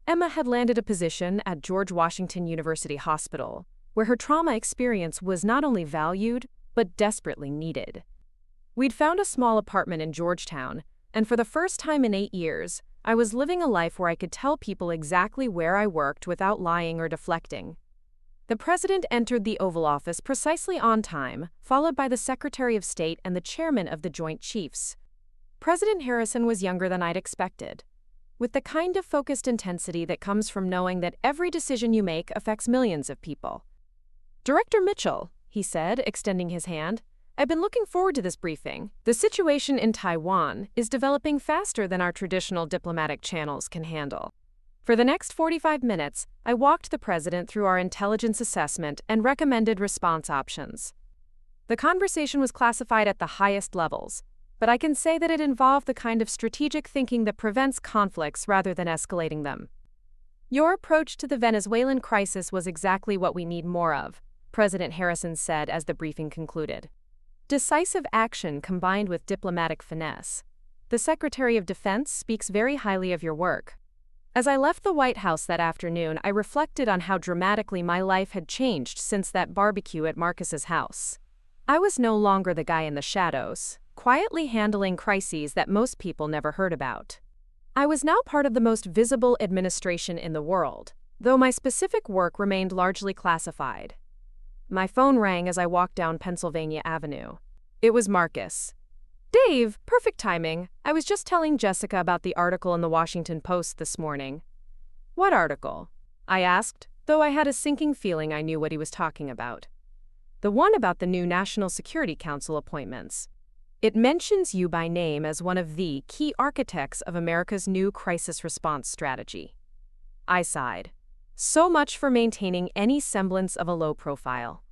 Emma had landed a position at George Washington University Hospital, where her trauma experience was not only valued, but desperately needed. We'd found a small apartment in Georgetown, and for the first time in 8 years, I was living a life where I could tell people exactly where I worked without lying or deflecting. The president entered the Oval Office precisely on time, followed by the Secretary of State and the chairman of the Joint Chiefs. President Harrison was younger than I'd expected, with the kind of focused intensity that comes from knowing that every decision you make affects millions of people. Director Mitchell, he said, extending his hand, I've been looking forward to this briefing. The situation in Taiwan is developing faster than our traditional diplomatic channels can handle. For the next 45 minutes, I walked the president through our intelligence assessment and recommended response options. The conversation was classified at the highest levels, but I can say that it involved the kind of strategic thinking that prevents conflicts rather than escalating them. Your approach to the Venezuelan crisis was exactly what we need more of, President Harrison said as the briefing concluded. Decisive action combined with diplomatic finesse. The Secretary of Defense speaks very highly of your work. As I left the White House that afternoon, I reflected on how dramatically my life had changed since that barbecue at Marcus's house. I was no longer the guy in the shadows, quietly handling crises that most people never heard about. I was now part of the most visible administration in the world, though my specific work remained largely classified. My phone rang as I walked down Pennsylvania Avenue. It was Marcus. "Dave, perfect timing. I was just telling Jessica about the article in the Washington Post this morning." "What article?" I asked, though I had a sinking feeling I knew what he was talking about. "The one about the new National Security Council appointments. It mentions you by name as one of the key architects of America's new crisis response strategy." I sighed. So much for maintaining any semblance of a low profile.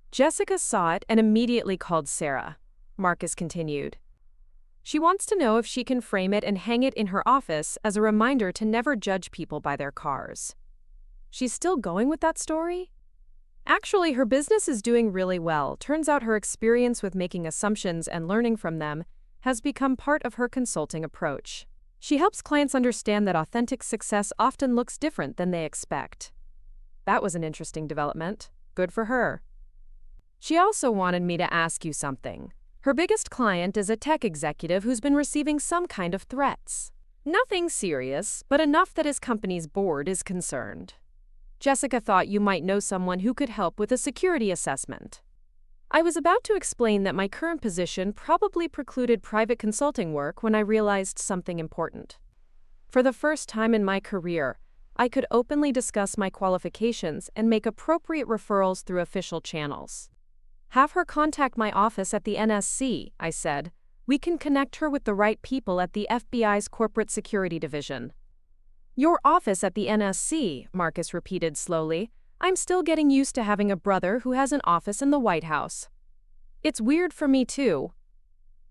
"Jessica saw it and immediately called Sarah," Marcus continued. "She wants to know if she can frame it and hang it in her office as a reminder to never judge people by their cars." "She's still going with that story?" "Actually, her business is doing really well. Turns out her experience with making assumptions and learning from them has become part of her consulting approach. She helps clients understand that authentic success often looks different than they expect." That was an interesting development. Good for her. "She also wanted me to ask you something. Her biggest client is a tech executive who's been receiving some kind of threats. Nothing serious, but enough that his company's board is concerned. Jessica thought you might know someone who could help with a security assessment." I was about to explain that my current position probably precluded private consulting work when I realized something important. For the first time in my career, I could openly discuss my qualifications and make appropriate referrals through official channels. "Have her contact my office at the NSC," I said. "We can connect her with the right people at the FBI's Corporate Security Division." "Your office at the NSC," Marcus repeated slowly. "I'm still getting used to having a brother who has an office in the White House." "It's weird for me too."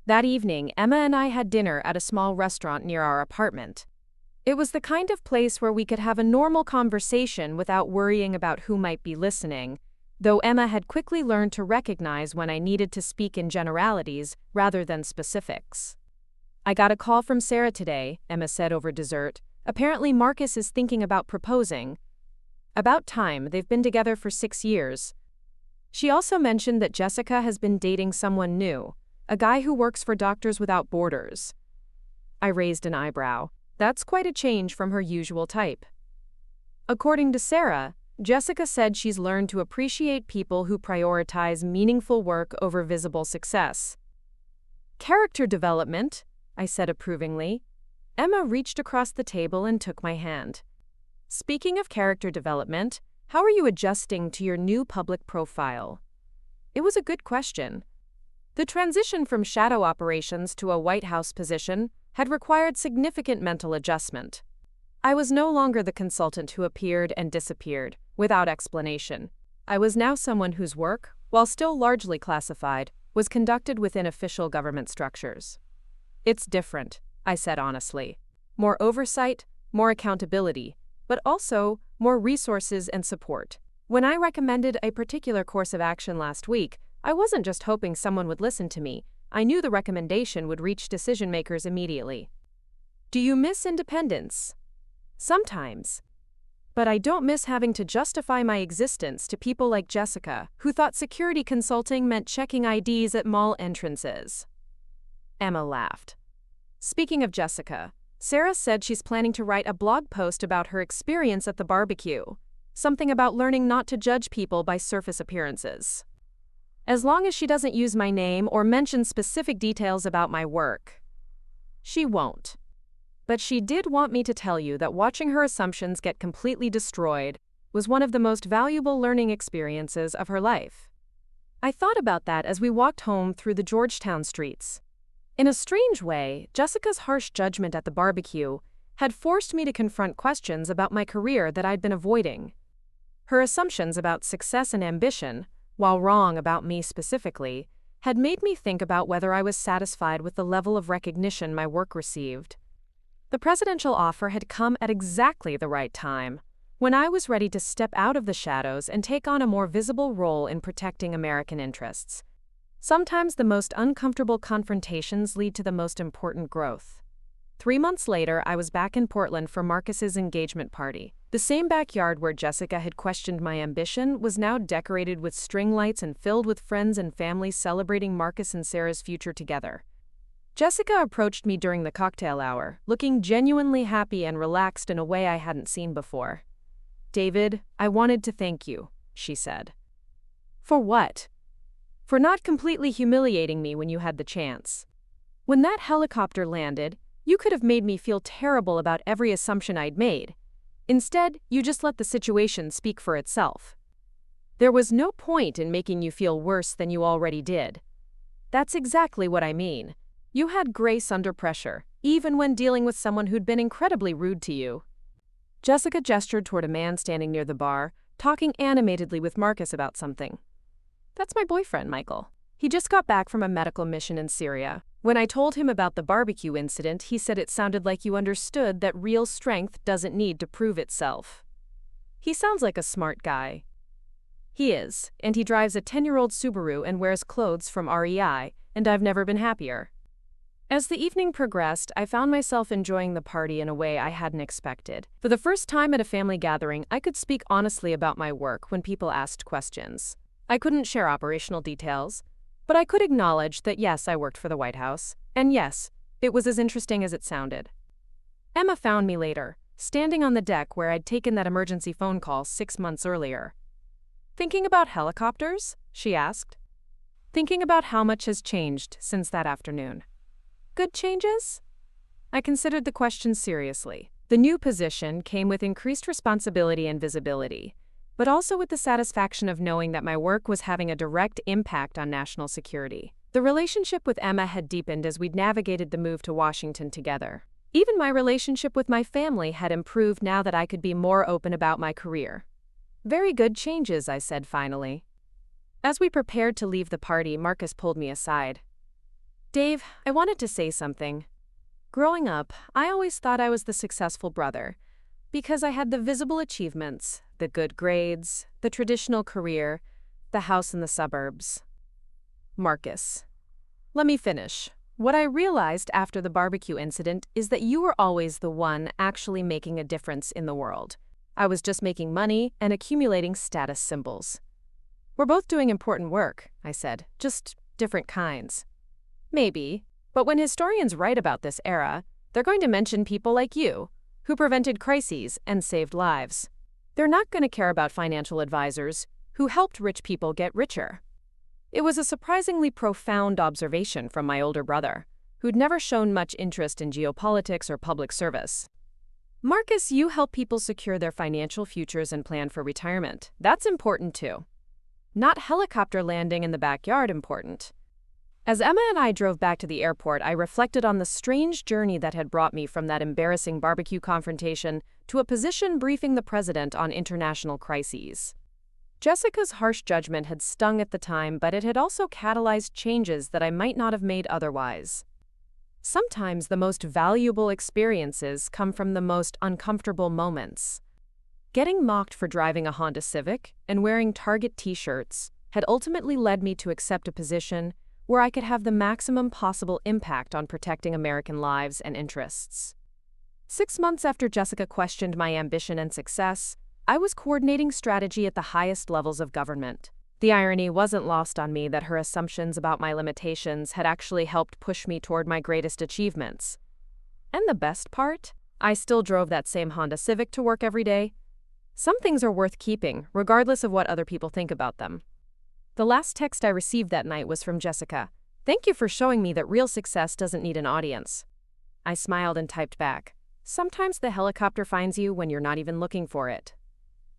That evening, Emma and I had dinner at a small restaurant near our apartment. It was the kind of place where we could have a normal conversation without worrying about who might be listening, though Emma had quickly learned to recognize when I needed to speak in generalities rather than specifics. "I got a call from Sarah today," Emma said over dessert. "Apparently Marcus is thinking about proposing. About time, they've been together for 6 years. She also mentioned that Jessica has been dating someone new, a guy who works for Doctors Without Borders." I raised an eyebrow. That's quite a change from her usual type. According to Sarah, Jessica said she's learned to appreciate people who prioritize meaningful work over visible success. "Character development," I said approvingly. Emma reached across the table and took my hand. "Speaking of character development, how are you adjusting to your new public profile?" It was a good question. The transition from shadow operations to a White House position had required significant mental adjustment. I was no longer the consultant who appeared and disappeared, without explanation. I was now someone whose work, while still largely classified, was conducted within official government structures. "It's different," I said honestly. "More oversight, more accountability, but also more resources and support. When I recommended a particular course of action last week, I wasn't just hoping someone would listen to me. I knew the recommendation would reach decision-makers immediately." "Do you miss independence?" "Sometimes. But I don't miss having to justify my existence to people like Jessica, who thought security consulting meant checking IDs at mall entrances." Emma laughed. "Speaking of Jessica, Sarah said she's planning to write a blog post about her experience at the barbecue. Something about learning not to judge people by surface appearances. As long as she doesn't use my name or mention specific details about my work." "She won't. But she did want me to tell you that watching her assumptions get completely destroyed was one of the most valuable learning experiences of her life." I thought about that as we walked home through the Georgetown streets. In a strange way, Jessica's harsh judgment at the barbecue had forced me to confront questions about my career that I'd been avoiding. Her assumptions about success and ambition, while wrong about me specifically, had made me think about whether I was satisfied with the level of recognition my work received. The presidential offer had come at exactly the right time, when I was ready to step out of the shadows and take on a more visible role in protecting American interests. Sometimes the most uncomfortable confrontations lead to the most important growth. 3 months later, I was back in Portland for Marcus's engagement party. The same backyard where Jessica had questioned my ambition was now decorated with string lights and filled with friends and family celebrating Marcus and Sarah's future together. Jessica approached me during the cocktail hour, looking genuinely happy and relaxed in a way I hadn't seen before. "David, I wanted to thank you," she said. "For what?" "For not completely humiliating me when you had the chance. When that helicopter landed, you could have made me feel terrible about every assumption I'd made. Instead, you just let the situation speak for itself. There was no point in making you feel worse than you already did. That's exactly what I mean. You had grace under pressure, even when dealing with someone who'd been incredibly rude to you." Jessica gestured toward a man standing near the bar, talking animatedly with Marcus about something. "That's my boyfriend, Michael. He just got back from a medical mission in Syria. When I told him about the barbecue incident, he said it sounded like you understood that real strength doesn't need to prove itself." He sounds like a smart guy. He is, and he drives a 10-year-old Subaru and wears clothes from REI, and I've never been happier. As the evening progressed, I found myself enjoying the party in a way I hadn't expected. For the first time at a family gathering, I could speak honestly about my work when people asked questions. I couldn't share operational details, but I could acknowledge that yes, I worked for the White House, and yes, it was as interesting as it sounded. Emma found me later, standing on the deck where I'd taken that emergency phone call 6 months earlier. "Thinking about helicopters?" she asked. "Thinking about how much has changed since that afternoon." "Good changes?" I considered the question seriously. The new position came with increased responsibility and visibility, but also with the satisfaction of knowing that my work was having a direct impact on national security. The relationship with Emma had deepened as we'd navigated the move to Washington together. Even my relationship with my family had improved now that I could be more open about my career. "Very good changes," I said finally. As we prepared to leave the party, Marcus pulled me aside. "Dave, I wanted to say something. Growing up, I always thought I was the successful brother, because I had the visible achievements, the good grades, the traditional career, the house in the suburbs." "Marcus, let me finish. What I realized after the barbecue incident is that you were always the one actually making a difference in the world. I was just making money and accumulating status symbols." "We're both doing important work," I said, "just different kinds." "Maybe, but when historians write about this era, they're going to mention people like you, who prevented crises and saved lives. They're not going to care about financial advisors who helped rich people get richer." It was a surprisingly profound observation from my older brother, who'd never shown much interest in geopolitics or public service. "Marcus, you help people secure their financial futures and plan for retirement. That's important too. Not helicopter landing in the backyard important." As Emma and I drove back to the airport, I reflected on the strange journey that had brought me from that embarrassing barbecue confrontation to a position briefing the president on international crises. Jessica's harsh judgment had stung at the time, but it had also catalyzed changes that I might not have made otherwise. Sometimes the most valuable experiences come from the most uncomfortable moments. Getting mocked for driving a Honda Civic and wearing Target t-shirts had ultimately led me to accept a position where I could have the maximum possible impact on protecting American lives and interests. 6 months after Jessica questioned my ambition and success, I was coordinating strategy at the highest levels of government. The irony wasn't lost on me that her assumptions about my limitations had actually helped push me toward my greatest achievements. And the best part? I still drove that same Honda Civic to work every day. Some things are worth keeping, regardless of what other people think about them. The last text I received that night was from Jessica. "Thank you for showing me that real success doesn't need an audience." I smiled and typed back, "Sometimes the helicopter finds you when you're not even looking for it."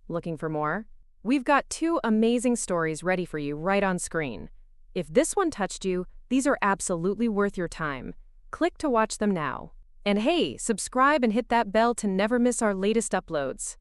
Looking for more? We've got 2 amazing stories ready for you right on screen. If this one touched you, these are absolutely worth your time. Click to watch them now. And hey, subscribe and hit that bell to never miss our latest uploads.